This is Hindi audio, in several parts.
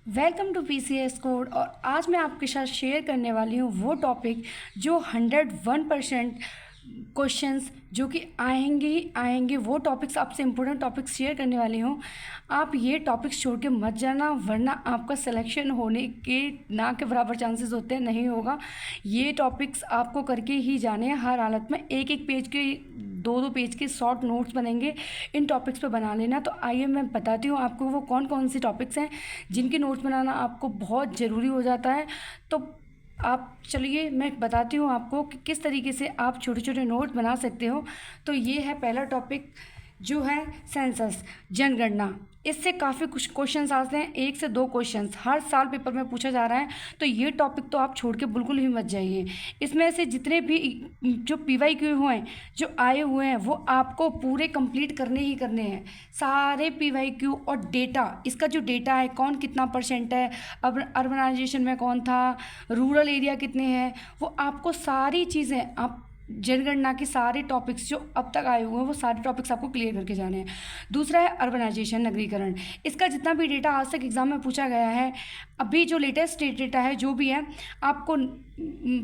Welcome to PCS code. और आज मैं आपके साथ शेयर करने वाली हूँ वो टॉपिक जो 101% क्वेश्चंस जो कि आएंगे ही आएंगे, वो टॉपिक्स आपसे इम्पोर्टेंट टॉपिक्स शेयर करने वाली हूँ। आप ये टॉपिक्स छोड़ के मत जाना, वरना आपका सिलेक्शन होने के ना के बराबर चांसेस होते हैं, नहीं होगा। ये टॉपिक्स आपको करके ही जाने हैं हर हालत में। एक एक पेज के दो पेज के शॉर्ट नोट्स बनेंगे, इन टॉपिक्स पे बना लेना। तो आइए मैं बताती हूँ आपको वो कौन कौन सी टॉपिक्स हैं जिनके नोट्स बनाना आपको बहुत ज़रूरी हो जाता है। तो आप चलिए मैं बताती हूँ आपको कि किस तरीके से आप छोटे छोटे नोट्स बना सकते हो। तो ये है पहला टॉपिक जो है सेंसस, जनगणना। इससे काफ़ी कुछ क्वेश्चंस आते हैं, 1 से 2 क्वेश्चंस हर साल पेपर में पूछा जा रहा है। तो ये टॉपिक तो आप छोड़ के बिल्कुल ही मत जाइए। इसमें से जितने भी जो PYQ हुए हैं, जो आए हुए हैं, वो आपको पूरे कंप्लीट करने ही करने हैं। सारे PYQ और डेटा, इसका जो डेटा है कौन कितना % है, अब अर्बनाइजेशन में कौन था, रूरल एरिया कितने हैं, वो आपको सारी चीज़ें, आप जनगणना के सारे टॉपिक्स जो अब तक आए हुए हैं वो सारे टॉपिक्स आपको क्लियर करके जाने हैं। दूसरा है अर्बनाइजेशन, नगरीकरण। इसका जितना भी डेटा आज तक एग्ज़ाम में पूछा गया है, अभी जो लेटेस्ट डेटा है जो भी है, आपको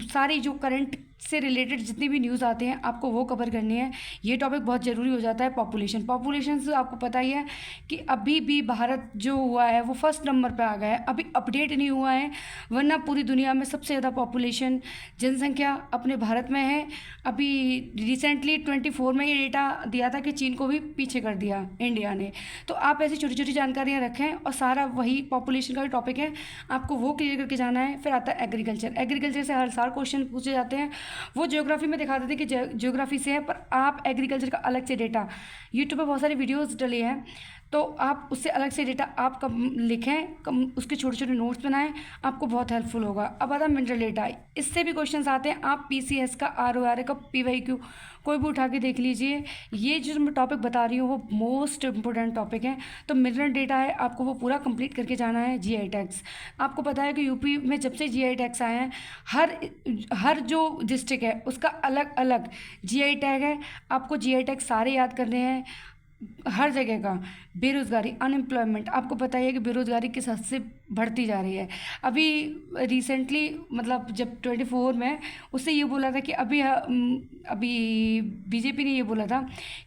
सारी जो करंट से रिलेटेड जितनी भी न्यूज़ आते हैं आपको वो कवर करनी है। ये टॉपिक बहुत ज़रूरी हो जाता है। पॉपुलेशन से आपको पता ही है कि अभी भी भारत जो हुआ है वो फर्स्ट नंबर पे आ गया है, अभी अपडेट नहीं हुआ है, वरना पूरी दुनिया में सबसे ज़्यादा पॉपुलेशन, जनसंख्या अपने भारत में है। अभी रिसेंटली 24 में ये डेटा दिया था कि चीन को भी पीछे कर दिया इंडिया ने। तो आप ऐसी छोटी छोटी जानकारियाँ रखें और सारा वही पॉपुलेशन का टॉपिक है, आपको वो क्लियर करके जाना है। फिर आता है एग्रीकल्चर से हर साल क्वेश्चन पूछे जाते हैं। वो ज्योग्राफी में दिखाते थे कि ज्योग्राफी से है, पर आप एग्रीकल्चर का अलग से डेटा, यूट्यूब पे बहुत सारी वीडियोस डली हैं, तो आप उससे अलग से डेटा आप कम लिखें, उसके छोटे छोटे नोट्स बनाएं, आपको बहुत हेल्पफुल होगा। अब आता है मिनरल डेटा, इससे भी क्वेश्चंस आते हैं। आप PCS का, RORA का, PYQ कोई भी उठा के देख लीजिए। ये जो मैं टॉपिक बता रही हूँ वो मोस्ट इम्पोर्टेंट टॉपिक है। तो मिनरल डेटा है, आपको वो पूरा कंप्लीट करके जाना है। GI टैग्स, आपको पता है कि यूपी में जब से GI टैग्स आए हैं, हर जो डिस्ट्रिक्ट है उसका अलग अलग GI टैग है। आपको GI टैग सारे याद करने हैं हर जगह का। बेरोज़गारी, अनएम्प्लॉयमेंट, आपको पता ही है कि बेरोज़गारी किस हद से बढ़ती जा रही है। अभी रिसेंटली मतलब जब 24 में उससे ये बोला था कि अभी BJP ने ये बोला था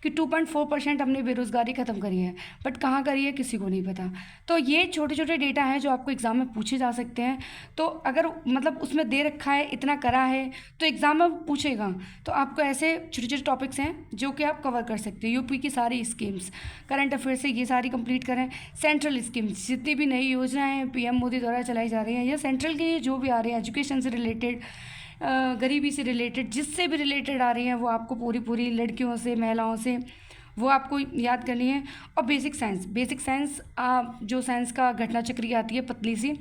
कि 2.4% हमने बेरोज़गारी ख़त्म करी है, बट कहाँ करी है किसी को नहीं पता। तो ये छोटे छोटे डेटा हैं जो आपको एग्ज़ाम में पूछे जा सकते हैं। तो अगर मतलब उसमें दे रखा है, इतना करा है, तो एग्ज़ाम में पूछेगा। तो आपको ऐसे छोटे छोटे टॉपिक्स हैं जो कि आप कवर कर सकते हैं। यूपी की सारी स्कीम्स, करंट अफेयर से ये सारी कंप्लीट करें। सेंट्रल स्कीम्स, जितनी भी नई योजनाएं PM मोदी द्वारा चलाई जा रही हैं या सेंट्रल की जो भी आ रही हैं, एजुकेशन से रिलेटेड, गरीबी से रिलेटेड, जिससे भी रिलेटेड आ रही हैं, वो आपको पूरी पूरी लड़कियों से, महिलाओं से, वो आपको याद करनी है। और बेसिक साइंस जो साइंस का घटना चक्र की आती है पतली सी,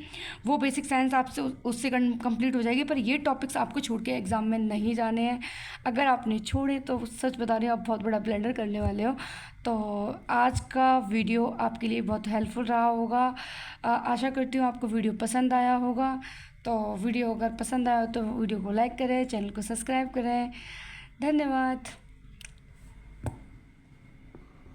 वो बेसिक साइंस आपसे उससे कंप्लीट हो जाएगी। पर ये टॉपिक्स आपको छोड़ के एग्ज़ाम में नहीं जाने हैं। अगर आपने छोड़े तो सच बता रही हूँ, आप बहुत बड़ा ब्लेंडर करने वाले हो। तो आज का वीडियो आपके लिए बहुत हेल्पफुल रहा होगा। आशा करती हूँ आपको वीडियो पसंद आया होगा। तो वीडियो अगर पसंद आया तो वीडियो को लाइक करें, चैनल को सब्सक्राइब करें। धन्यवाद।